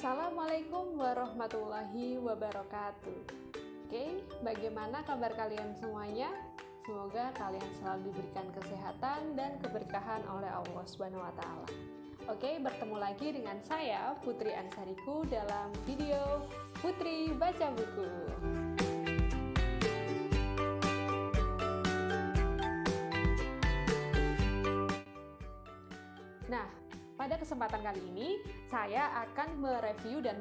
Assalamualaikum warahmatullahi wabarakatuh. Oke, bagaimana kabar kalian semuanya? Semoga kalian selalu diberikan kesehatan dan keberkahan oleh Allah Subhanahu wa taala. Oke, bertemu lagi dengan saya Putri Ansariku dalam video Putri Baca Buku. Nah, pada kesempatan kali ini, saya akan mereview dan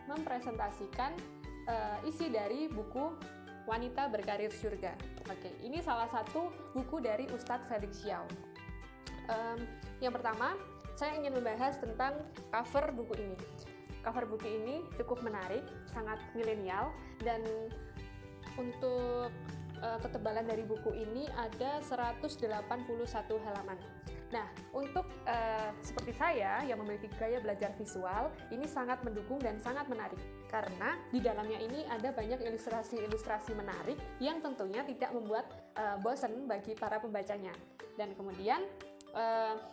mempresentasikan isi dari buku Wanita Berkarir Surga. Oke, ini salah satu buku dari Ustadz Felix Xiao. Yang pertama, saya ingin membahas tentang cover buku ini. Cover buku ini cukup menarik, sangat milenial, dan untuk ketebalan dari buku ini ada 181 halaman. Nah, untuk seperti saya yang memiliki gaya belajar visual, ini sangat mendukung dan sangat menarik. Karena di dalamnya ini ada banyak ilustrasi-ilustrasi menarik yang tentunya tidak membuat bosan bagi para pembacanya. Dan kemudian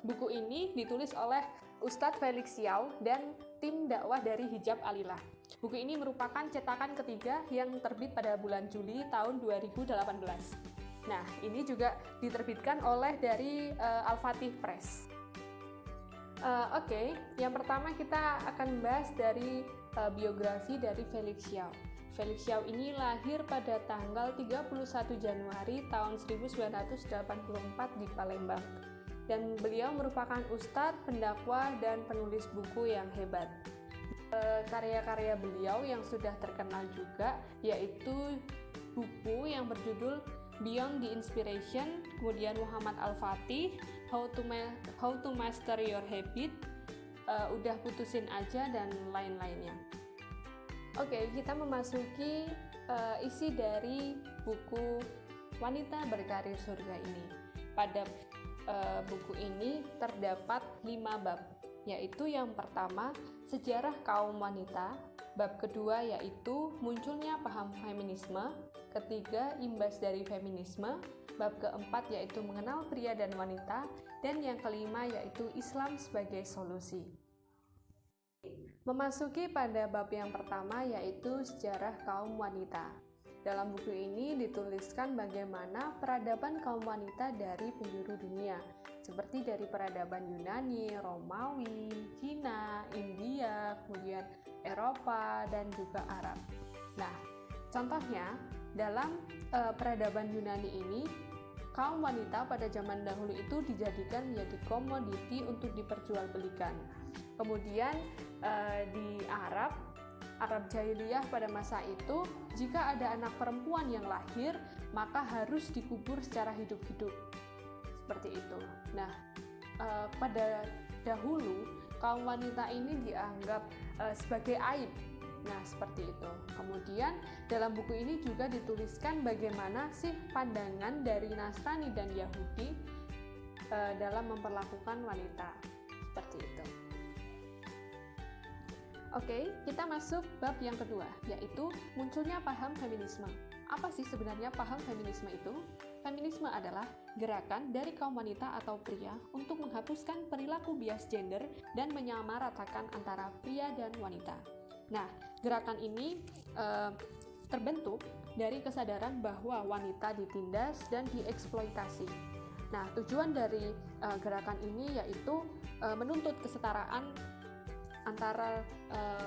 buku ini ditulis oleh Ustadz Felix Xiao dan tim dakwah dari Hijab Alilah. Buku ini merupakan cetakan ketiga yang terbit pada bulan Juli tahun 2018. Nah, ini juga diterbitkan oleh dari Al-Fatih Press. Oke, yang pertama kita akan membahas dari biografi dari Felix Xiao. Felix Xiao ini lahir pada tanggal 31 Januari tahun 1984 di Palembang. Dan beliau merupakan ustadz, pendakwah, dan penulis buku yang hebat. Karya-karya beliau yang sudah terkenal juga yaitu buku yang berjudul Beyond the Inspiration, kemudian Muhammad Al-Fatih, How to Master Your Habit, Udah Putusin Aja, dan lain-lainnya. Oke, kita memasuki isi dari buku Wanita Berkarir Surga ini. Pada buku ini terdapat 5 bab, yaitu yang pertama, sejarah kaum wanita. Bab kedua yaitu munculnya paham feminisme, ketiga imbas dari feminisme, bab keempat yaitu mengenal pria dan wanita, dan yang kelima yaitu Islam sebagai solusi. Memasuki pada bab yang pertama yaitu sejarah kaum wanita. Dalam buku ini dituliskan bagaimana peradaban kaum wanita dari penjuru dunia, seperti dari peradaban Yunani, Romawi, Cina, India, kemudian Eropa, dan juga Arab. Nah, contohnya dalam peradaban Yunani ini, kaum wanita pada zaman dahulu itu dijadikan menjadi komoditi untuk diperjualbelikan. Kemudian di Arab Jahiliyah pada masa itu, jika ada anak perempuan yang lahir, maka harus dikubur secara hidup-hidup. Seperti itu. Nah, pada dahulu, kaum wanita ini dianggap sebagai aib. Nah, seperti itu. Kemudian, dalam buku ini juga dituliskan bagaimana sih pandangan dari Nasrani dan Yahudi dalam memperlakukan wanita. Seperti itu. Oke, kita masuk bab yang kedua, yaitu munculnya paham feminisme. Apa sih sebenarnya paham feminisme itu? Feminisme adalah gerakan dari kaum wanita atau pria untuk menghapuskan perilaku bias gender dan menyamaratakan antara pria dan wanita. Nah, gerakan ini terbentuk dari kesadaran bahwa wanita ditindas dan dieksploitasi. Nah, tujuan dari gerakan ini yaitu menuntut kesetaraan antara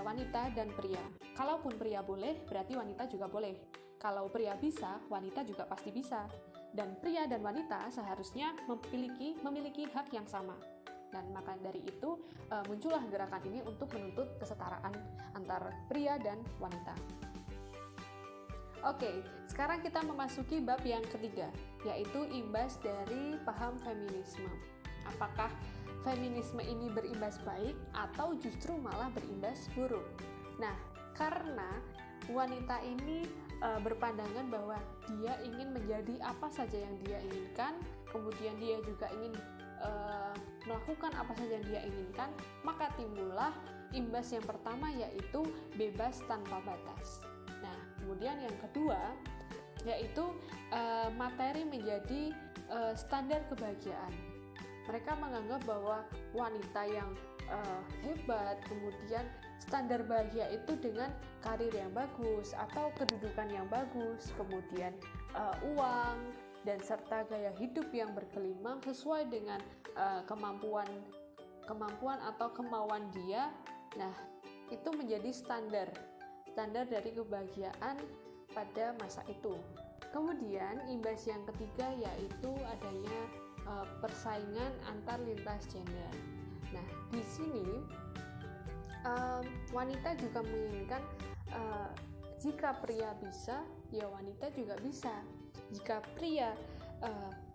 wanita dan pria. Kalaupun pria boleh, berarti wanita juga boleh. Kalau pria bisa, wanita juga pasti bisa. Dan pria dan wanita seharusnya memiliki hak yang sama. Dan maka dari itu muncullah gerakan ini untuk menuntut kesetaraan antara pria dan wanita. Oke, sekarang kita memasuki bab yang ketiga, yaitu imbas dari paham feminisme. Apakah feminisme ini berimbas baik atau justru malah berimbas buruk? Nah, karena wanita ini berpandangan bahwa dia ingin menjadi apa saja yang dia inginkan, kemudian dia juga ingin melakukan apa saja yang dia inginkan, maka timbullah imbas yang pertama yaitu bebas tanpa batas. Nah, kemudian yang kedua yaitu materi menjadi standar kebahagiaan. Mereka menganggap bahwa wanita yang hebat, kemudian standar bahagia itu dengan karir yang bagus atau kedudukan yang bagus, kemudian uang, dan serta gaya hidup yang bergelimang sesuai dengan kemampuan atau kemauan dia. Nah, itu menjadi standar dari kebahagiaan pada masa itu. Kemudian imbas yang ketiga yaitu adanya persaingan antar lintas gender. Nah, di sini wanita juga menginginkan jika pria bisa, ya wanita juga bisa. Jika pria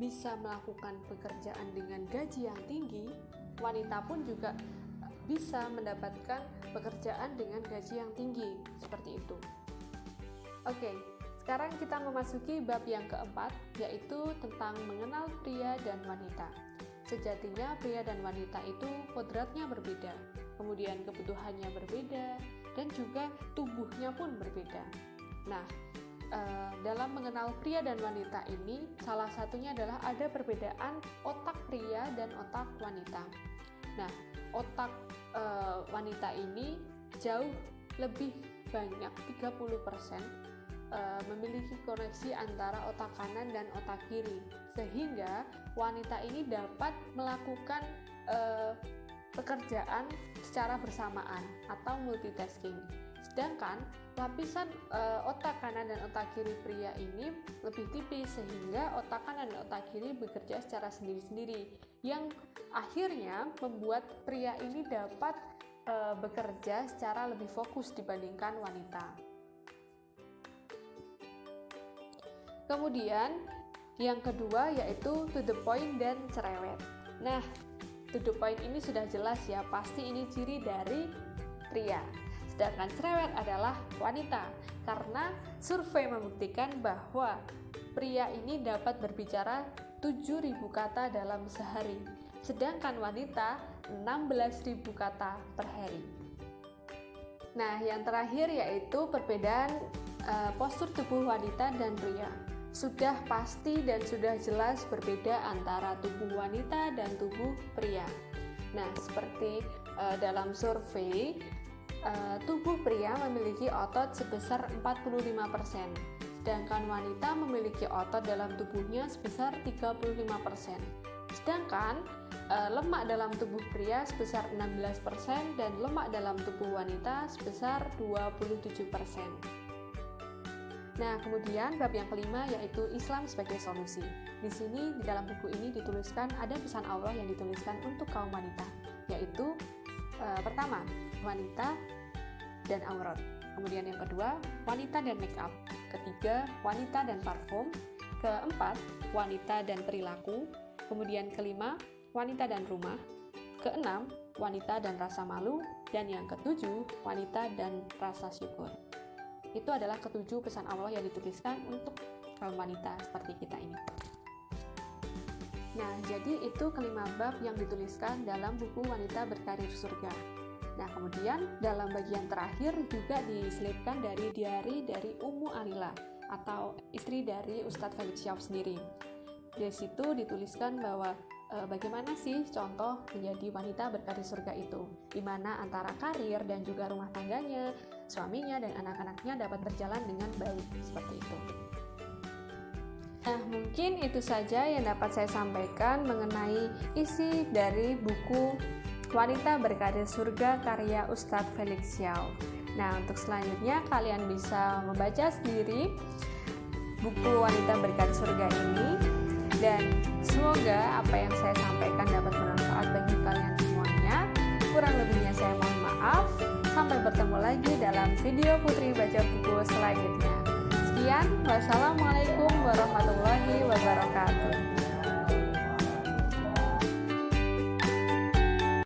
bisa melakukan pekerjaan dengan gaji yang tinggi, wanita pun juga bisa mendapatkan pekerjaan dengan gaji yang tinggi, seperti itu. Oke, sekarang kita memasuki bab yang keempat, yaitu tentang mengenal pria dan wanita. Sejatinya pria dan wanita itu kodratnya berbeda, kemudian kebutuhannya berbeda, dan juga tubuhnya pun berbeda. Nah, dalam mengenal pria dan wanita ini, salah satunya adalah ada perbedaan otak pria dan otak wanita. Nah, otak wanita ini jauh lebih banyak, 30%, memiliki koneksi antara otak kanan dan otak kiri, sehingga wanita ini dapat melakukan pekerjaan secara bersamaan atau multitasking. Sedangkan lapisan otak kanan dan otak kiri pria ini lebih tipis, sehingga otak kanan dan otak kiri bekerja secara sendiri-sendiri, yang akhirnya membuat pria ini dapat bekerja secara lebih fokus dibandingkan wanita. Kemudian yang kedua yaitu to the point dan cerewet. Nah, to the point ini sudah jelas ya, pasti ini ciri dari pria. Sedangkan cerewet adalah wanita, karena survei membuktikan bahwa pria ini dapat berbicara 7.000 kata dalam sehari, sedangkan wanita 16.000 kata per hari. Nah, yang terakhir yaitu perbedaan postur tubuh wanita dan pria. Sudah pasti dan sudah jelas berbeda antara tubuh wanita dan tubuh pria. Nah, seperti dalam survei, tubuh pria memiliki otot sebesar 45%, sedangkan wanita memiliki otot dalam tubuhnya sebesar 35%. Sedangkan lemak dalam tubuh pria sebesar 16% dan lemak dalam tubuh wanita sebesar 27%. Nah, kemudian bab yang kelima yaitu Islam sebagai solusi. Di sini di dalam buku ini dituliskan ada pesan Allah yang dituliskan untuk kaum wanita, yaitu pertama, wanita dan aurat. Kemudian yang kedua, wanita dan make up. Ketiga, wanita dan parfum. Keempat, wanita dan perilaku. Kemudian kelima, wanita dan rumah. Keenam, wanita dan rasa malu. Dan yang ketujuh, wanita dan rasa syukur. Itu adalah ketujuh pesan Allah yang dituliskan untuk kaum wanita seperti kita ini. Nah, jadi itu kelima bab yang dituliskan dalam buku Wanita Berkarir Surga. Nah, kemudian dalam bagian terakhir juga diselipkan dari diari dari Ummu Alila atau istri dari Ustadz Felix Syauf sendiri. Di situ dituliskan bahwa bagaimana sih contoh menjadi wanita berkarir surga itu, di mana antara karir dan juga rumah tangganya, suaminya dan anak-anaknya dapat berjalan dengan baik, seperti itu. Nah, mungkin itu saja yang dapat saya sampaikan mengenai isi dari buku Wanita Berkarir Surga karya Ustadz Felix Syauf. Nah, untuk selanjutnya kalian bisa membaca sendiri buku Wanita Berkarir Surga ini, dan semoga apa yang saya sampaikan dapat bermanfaat bagi kalian semuanya. Kurang lebihnya saya mohon maaf. Sampai bertemu lagi dalam video Putri Baca Buku selanjutnya. Sekian, wassalamualaikum warahmatullahi wabarakatuh.